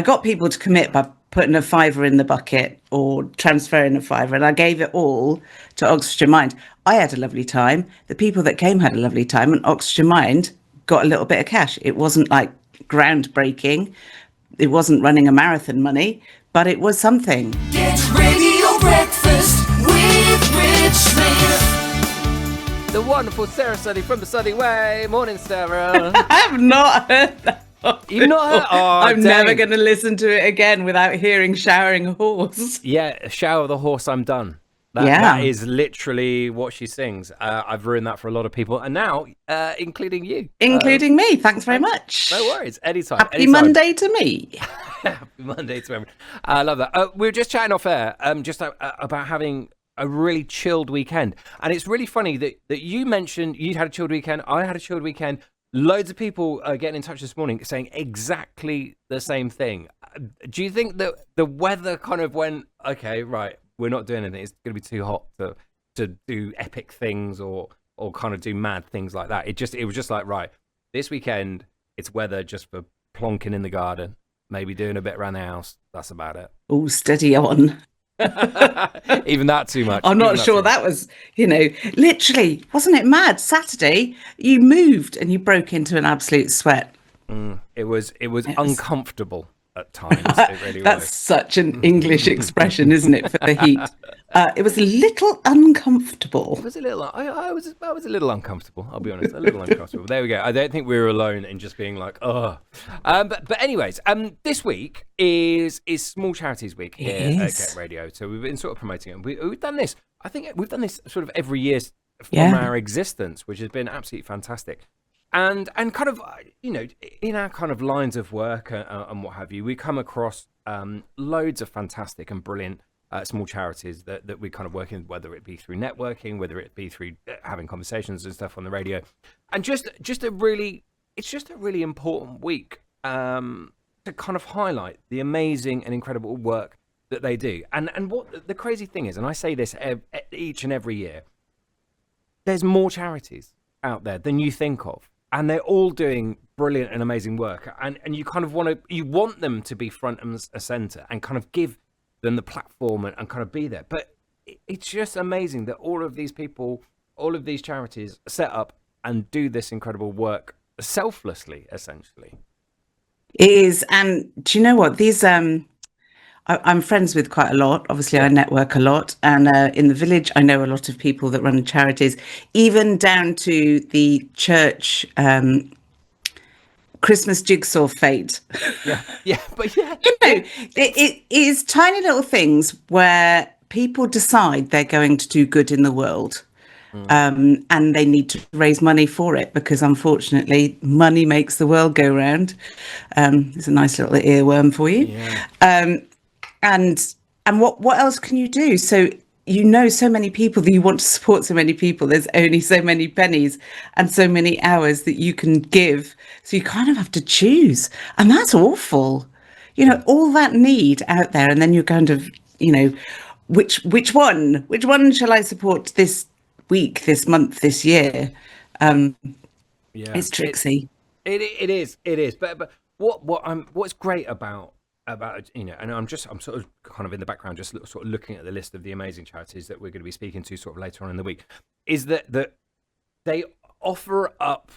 got people to commit by putting a fiver in the bucket or transferring a fiver, and I gave it all to Oxfordshire Mind. I had a lovely time. The people that came had a lovely time, and Oxfordshire Mind got a little bit of cash. It wasn't like groundbreaking. It wasn't running a marathon money, but it was something. Get Radio Breakfast with Rich Smith. The wonderful Sara Southey from the Southey Way. Morning, Sarah. I have not heard that. You've not heard? Oh, I'm never going to listen to it again without hearing Showering a Horse. Yeah, Shower the Horse, I'm done. Yeah. That is literally what she sings. I've ruined that for a lot of people. And now, including you. Including me. Thanks very much. No worries. Anytime. Happy Monday to me. Happy Monday to everyone. I love that. We were just chatting off air about having a really chilled weekend. And it's really funny that you mentioned you'd had a chilled weekend. I had a chilled weekend. Loads of people are getting in touch this morning saying exactly the same thing. Do you think that the weather kind of went, okay, right, we're not doing anything. It's going to be too hot to do epic things or kind of do mad things like that. It was just like, right, this weekend, it's weather just for plonking in the garden, maybe doing a bit around the house. That's about it. Oh, steady on. Even that too much. I'm not sure that was, literally, wasn't it mad? Saturday, you moved and you broke into an absolute sweat. It was uncomfortable at times. It really That's was. such an English expression, isn't it, for the heat? It was a little uncomfortable. It was a little. I was a little uncomfortable. I'll be honest, a little uncomfortable. There we go. I don't think we were alone in just being like, oh. But anyways, this week is Small Charities Week here at Get Radio. So we've been sort of promoting it. We've done this. I think we've done this sort of every year from our existence, which has been absolutely fantastic. And kind of, in our kind of lines of work and what have you, we come across loads of fantastic and brilliant small charities that we kind of work in, whether it be through networking, whether it be through having conversations and stuff on the radio. And it's just a really important week to kind of highlight the amazing and incredible work that they do. And what the crazy thing is, and I say this each and every year, there's more charities out there than you think of. And they're all doing brilliant and amazing work. And you kind of want them to be front and center and kind of give them the platform and kind of be there. But it's just amazing that all of these people, all of these charities set up and do this incredible work selflessly, essentially. It is. And do you know what? These, I'm friends with quite a lot. Obviously, I network a lot. And in the village, I know a lot of people that run charities, even down to the church Christmas jigsaw fate. But it is tiny little things where people decide they're going to do good in the world. And they need to raise money for it because, unfortunately, money makes the world go round. It's a nice little earworm for you. Yeah. And what else can you do? So so many people that you want to support so many people. There's only so many pennies and so many hours that you can give. So you kind of have to choose, and that's awful. All that need out there, and then you're kind of, which one shall I support this week, this month, this year? It's tricksy. It is. But what's great about and I'm sort of kind of in the background just sort of looking at the list of the amazing charities that we're going to be speaking to sort of later on in the week, is that they offer up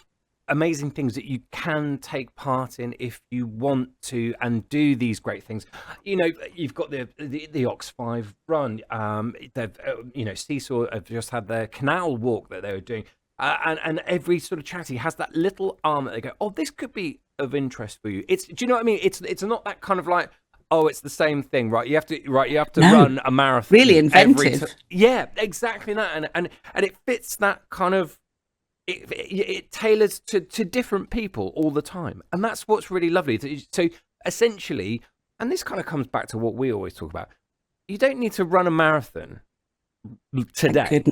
amazing things that you can take part in if you want to and do these great things. You've got the Ox 5 run, they've Seesaw have just had their canal walk that they were doing, and every sort of charity has that little arm that they go, oh, this could be of interest for you. Do you know what I mean? It's not that kind of like, oh, it's the same thing, right? You have to run a marathon. Really inventive. Yeah, exactly that, and it fits that kind of. It tailors to different people all the time, and that's what's really lovely. So essentially, and this kind of comes back to what we always talk about. You don't need to run a marathon today.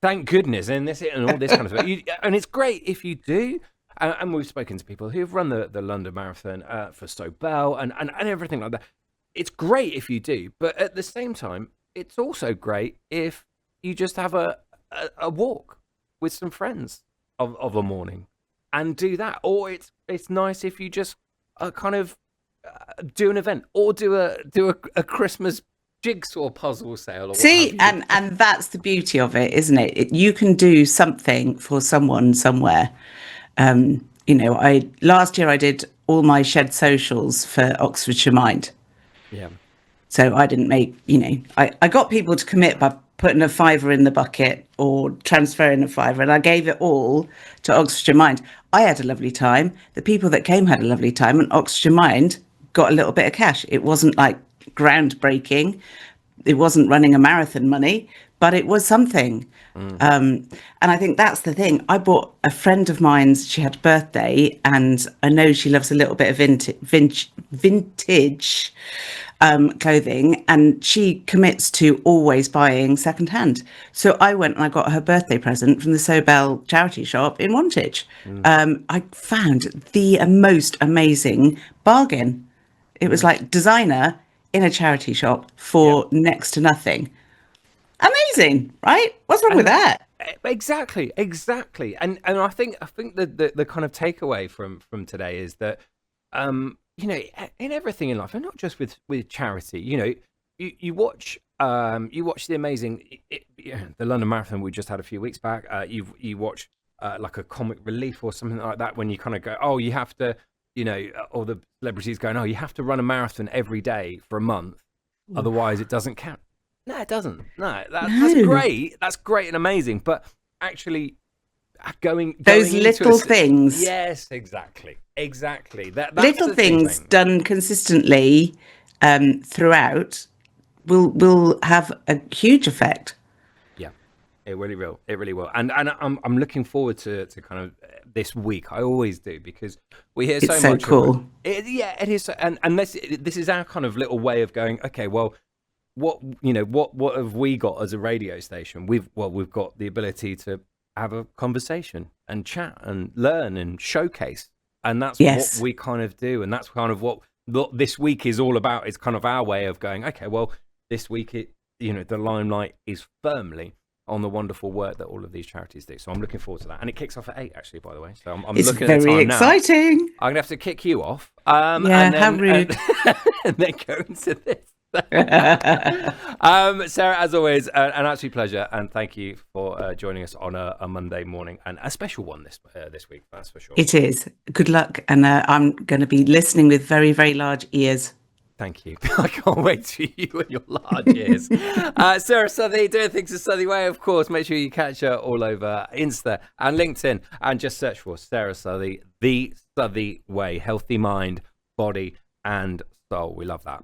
Thank goodness, and all this kind of stuff. And it's great if you do. And we've spoken to people who've run the London Marathon for Sobel and everything like that. It's great if you do, but at the same time, it's also great if you just have a walk with some friends of a morning and do that. Or it's nice if you just kind of do an event or do a Christmas jigsaw puzzle sale. Or what See, have you. and that's the beauty of it, isn't it? You can do something for someone somewhere. I last year I did all my shed socials for Oxfordshire Mind. Yeah. So I didn't make, I got people to commit by putting a fiver in the bucket or transferring a fiver, and I gave it all to Oxfordshire Mind. I had a lovely time. The people that came had a lovely time, and Oxfordshire Mind got a little bit of cash. It wasn't like groundbreaking. It wasn't running a marathon money, but it was something. And I think that's the thing. I bought a friend of mine's, she had a birthday, and I know she loves a little bit of vintage clothing, and she commits to always buying secondhand. So I went and I got her birthday present from the Sobel charity shop in Wantage. I found the most amazing bargain. It was like designer in a charity shop for next to nothing. Amazing, right? What's wrong with that? Exactly. And I think the kind of takeaway from today is that in everything in life, and not just with charity, you watch the amazing the London Marathon we just had a few weeks back. You watch like a comic relief or something like that, when you kind of go, oh, you have to, all the celebrities going, oh, you have to run a marathon every day for a month, otherwise it doesn't count. No, it doesn't. No, that's great. That's great and amazing. But actually, going those into little things. Yes, exactly. That's Little things done consistently throughout will have a huge effect. Yeah, it really will. It really will. And I'm looking forward to kind of this week. I always do, because we hear so much. It's so cool. It is. And this is our kind of little way of going, okay, well, what have we got as a radio station? We've got the ability to have a conversation and chat and learn and showcase, and that's what we kind of do, and that's kind of what this week is all about. It's kind of our way of going, okay, well, this week the limelight is firmly on the wonderful work that all of these charities do. So I'm looking forward to that, and it kicks off at 8, actually, by the way. So I'm it's looking at the time exciting. now. I'm gonna have to kick you off. How rude. And then go into this. Sarah, as always, an absolute pleasure, and thank you for joining us on a Monday morning, and a special one this week, that's for sure. It is. Good luck, and I'm going to be listening with very, very large ears. Thank you. I can't wait for you and your large ears. Sara Southey, doing things the Southey way, of course. Make sure you catch her all over Insta and LinkedIn, and just search for Sara Southey, the Southey Way, healthy mind, body, and soul. We love that.